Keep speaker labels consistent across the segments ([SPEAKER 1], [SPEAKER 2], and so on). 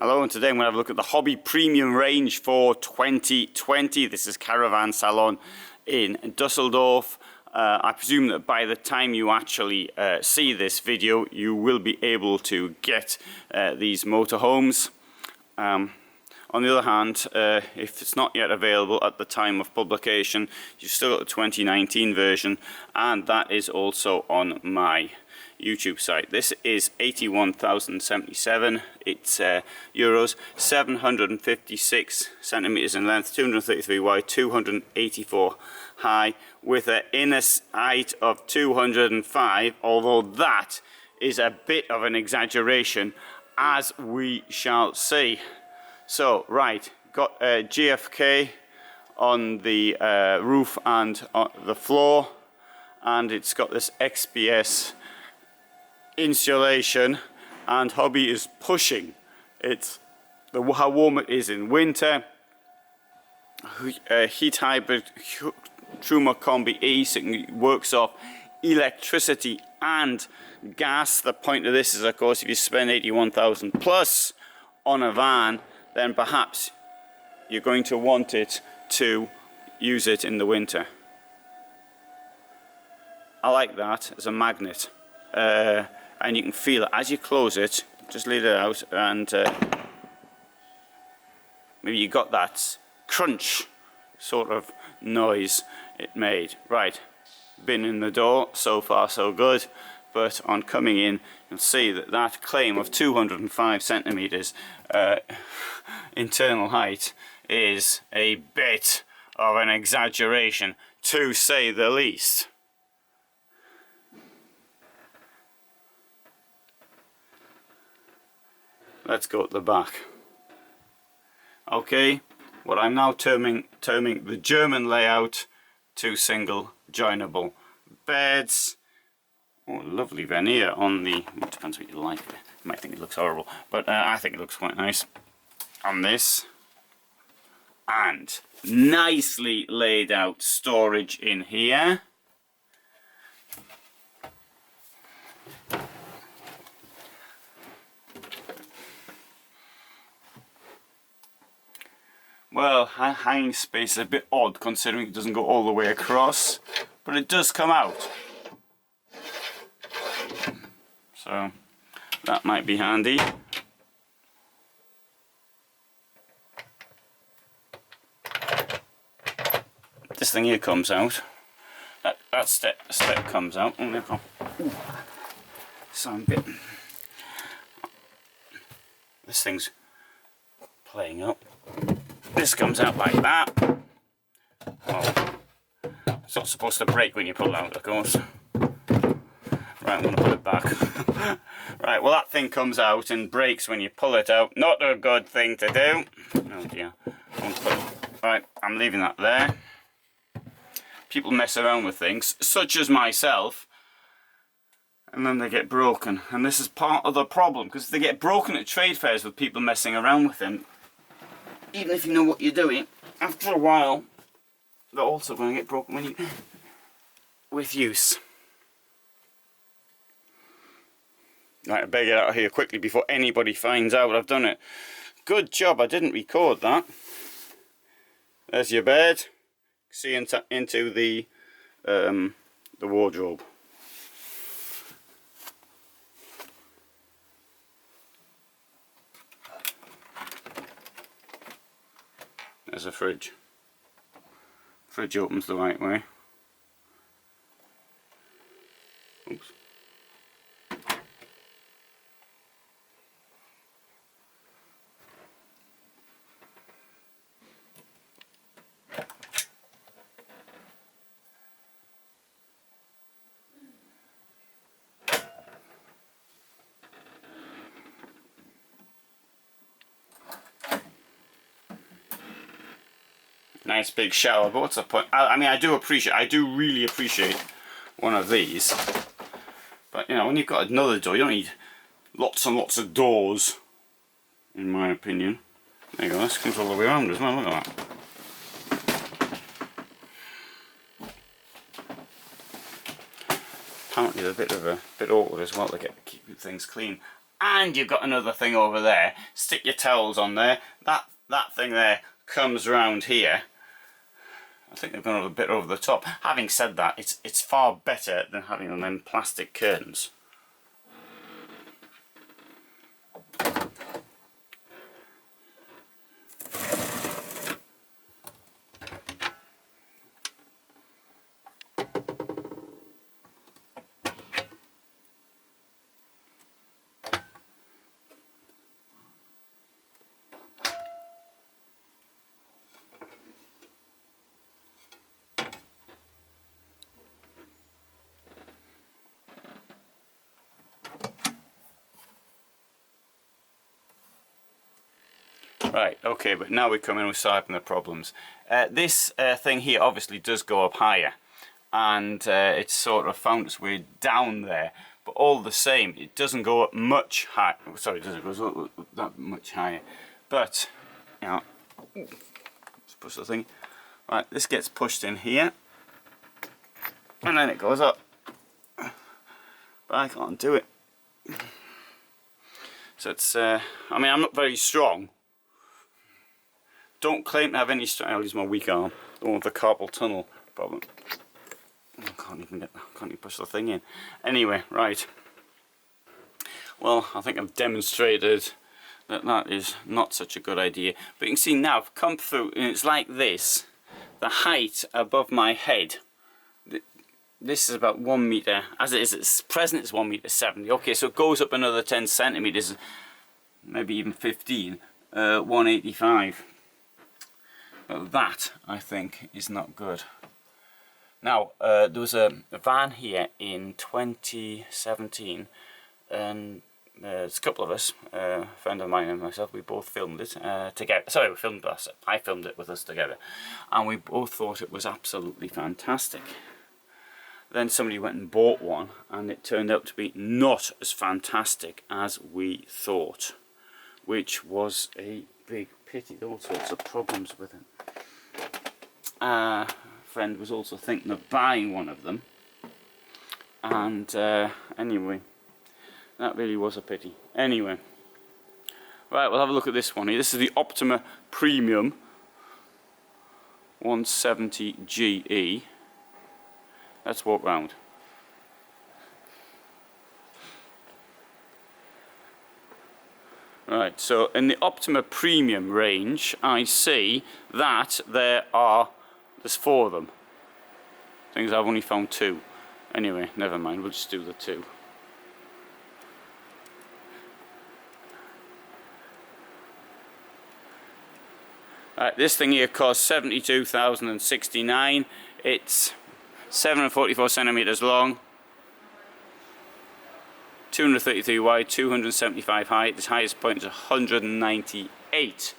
[SPEAKER 1] Hello, and today I'm going to have a look at the Hobby Premium range for 2020. This is Caravan Salon in Dusseldorf. I presume that by the time you actually see this video, you will be able to get these motorhomes. On the other hand, if it's not yet available at the time of publication, you've still got the 2019 version, and that is also on my YouTube site. This is 81,077. It's euros, 756 centimeters in length, 233 wide, 284 high, with an inner height of 205. Although that is a bit of an exaggeration, as we shall see. So, right, got GFK on the roof and on the floor, and it's got this XPS insulation, and Hobby is pushing how warm it is in winter. Heat hybrid Truma Combi E, so it works off electricity and gas. The point of this is, of course, if you spend 81,000 plus on a van, then perhaps you're going to want it to use it in the winter. I like that as a magnet, and you can feel it as you close it. Just leave it out, and maybe you got that crunch sort of noise it made. Right, been in the door, so far so good, but on coming in you'll see that that claim of 205 centimeters internal height is a bit of an exaggeration, to say the least. Let's go at the back. Okay, what I'm now terming the German layout: two single joinable beds. Oh, lovely veneer on the, it depends what you like. You might think it looks horrible, but I think it looks quite nice on this. And nicely laid out storage in here. Well, hanging space is a bit odd considering it doesn't go all the way across, but it does come out. So that might be handy. This thing here comes out. That step comes out. Oh, there. Ooh. So I'm a bit. This thing's playing up. This comes out like that. Well, it's not supposed to break when you pull it out, of course. Right, I'm going to put it back. Right, well, that thing comes out and breaks when you pull it out. Not a good thing to do. Oh dear. Right, I'm leaving that there. People mess around with things, such as myself, and then they get broken. And this is part of the problem, because they get broken at trade fairs with people messing around with them. Even if you know what you're doing, after a while, they're also going to get broken when with use. Right, I better get out of here quickly before anybody finds out I've done it. Good job, I didn't record that. There's your bed. See into the wardrobe. There's a fridge. Fridge opens the right way. Oops. Nice big shower, but what's the point? I mean, I do really appreciate one of these. But, you know, when you've got another door, you don't need lots and lots of doors, in my opinion. There you go, this comes all the way around as well, look at that. Apparently they're a bit awkward as well to keep things clean. and you've got another thing over there. Stick your towels on there. That thing there comes round here. I think they've gone a bit over the top. Having said that, it's far better than having them plastic curtains. Right, okay, but now we come in and we start having the problems. This thing here obviously does go up higher, and it's sort of found its way down there, but all the same, it doesn't go up much higher. Sorry, it doesn't go up that much higher. But, you know, let's push the thing. Right, this gets pushed in here, and then it goes up. But I can't do it. So it's, I mean, I'm not very strong. Don't claim to have any strength. I'll use my weak arm. Don't want the carpal tunnel problem. I can't even push the thing in. Anyway, right. Well, I think I've demonstrated that that is not such a good idea. But you can see now, I've come through, and it's like this. The height above my head. This is about 1 metre. As it is, it's present, it's 1.70 m. Okay, so it goes up another 10 centimetres, maybe even 15. 185. That, I think, is not good. Now, there was a van here in 2017, and there's a couple of us, a friend of mine and myself, we both filmed it together. Sorry, I filmed it with us together, and we both thought it was absolutely fantastic. Then somebody went and bought one, and it turned out to be not as fantastic as we thought, which was a big pity. All sorts of problems with it. A friend was also thinking of buying one of them, and anyway, that really was a pity. Anyway, right, we'll have a look at this one here. This is the Optima Premium 170 GE. Let's walk round. Right, so in the Optima Premium range, I see that there's 4 of them. Things I've only found 2. Anyway, never mind, we'll just do the 2. Right, this thing here costs $72,069. It's 744 centimeters long, 233 wide, 275 high. Its highest point is 198.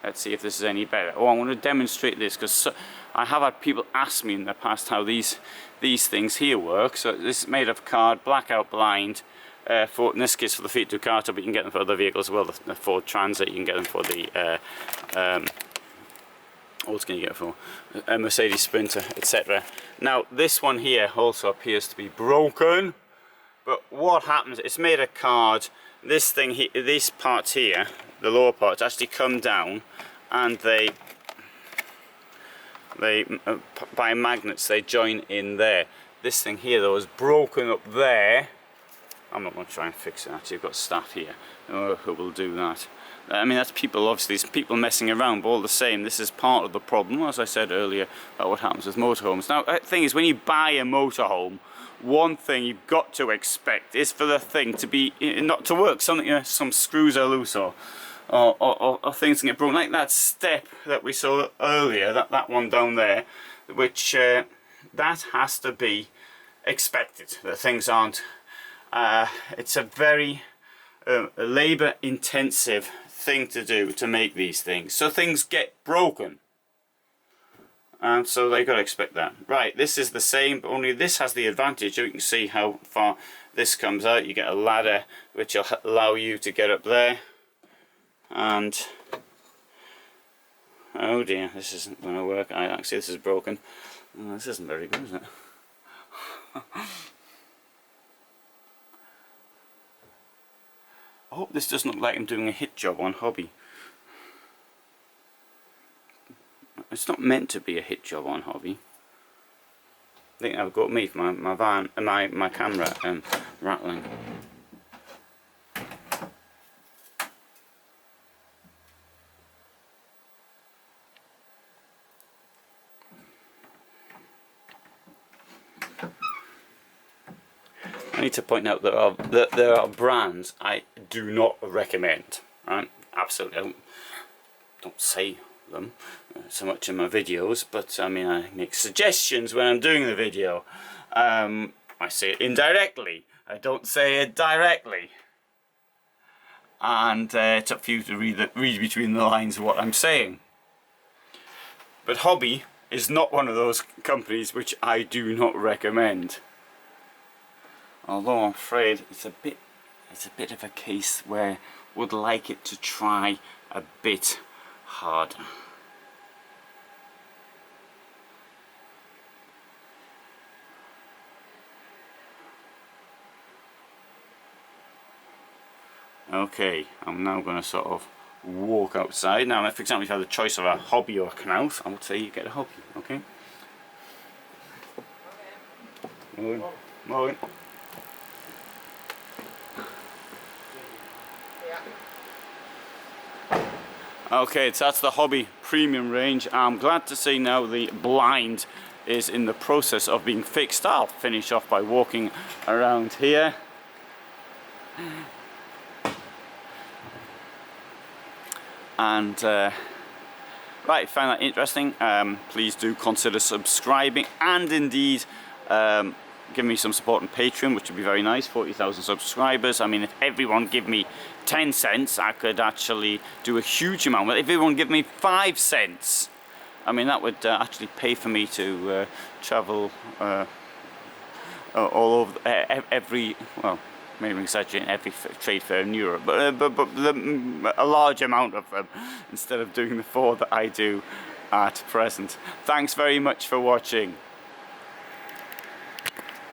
[SPEAKER 1] Let's see if this is any better. Oh, I want to demonstrate this because I have had people ask me in the past how these things here work. So this is made of card, blackout blind. In this case for the Fiat Ducato, but you can get them for other vehicles as well. The Ford Transit, you can get them for the what else can you get it for? A Mercedes Sprinter, etc. Now this one here also appears to be broken, but what happens, it's made of card. This thing here, these parts here, the lower parts, actually come down, and they by magnets they join in there. This thing here though is broken up there. I'm not going to try and fix it actually, I've got staff here who will do that. I mean, that's people, obviously, it's people messing around, but all the same, this is part of the problem, as I said earlier, about what happens with motorhomes. Now, the thing is, when you buy a motorhome, one thing you've got to expect is for the thing to be, not to work. Something, some screws are loose or things can get broken. Like that step that we saw earlier, that one down there, which, that has to be expected, that things aren't, it's a very labour-intensive thing to do to make these things, so things get broken, and so they got to expect that. Right, this is the same, but only this has the advantage. You can see how far this comes out. You get a ladder which will allow you to get up there, and oh dear, this isn't going to work. Actually, this is broken. This isn't very good, is it? I hope this doesn't look like I'm doing a hit job on Hobby. It's not meant to be a hit job on Hobby. I think I've got me for my camera rattling. I need to point out that there are brands I do not recommend. Right? Absolutely, don't say them so much in my videos, but I mean I make suggestions when I'm doing the video. I say it indirectly. I don't say it directly. And it's up for you to read between the lines of what I'm saying. But Hobby is not one of those companies which I do not recommend. Although I'm afraid it's a bit of a case where would like it to try a bit harder. Okay, I'm now going to sort of walk outside. Now, for example, if you have the choice of a Hobby or a Knauf, I would say you get a Hobby, okay? Morning. Okay, so that's the Hobby Premium range. I'm glad to see now the blind is in the process of being fixed. I'll finish off by walking around here. And right, find that interesting, please do consider subscribing, and indeed give me some support on Patreon, which would be very nice. 40,000 subscribers. I mean, if everyone give me 10 cents, I could actually do a huge amount. But if everyone give me 5 cents, I mean, that would actually pay for me to travel all over well, maybe exaggerating, every trade fair in Europe, but a large amount of them, instead of doing the 4 that I do at present. Thanks very much for watching.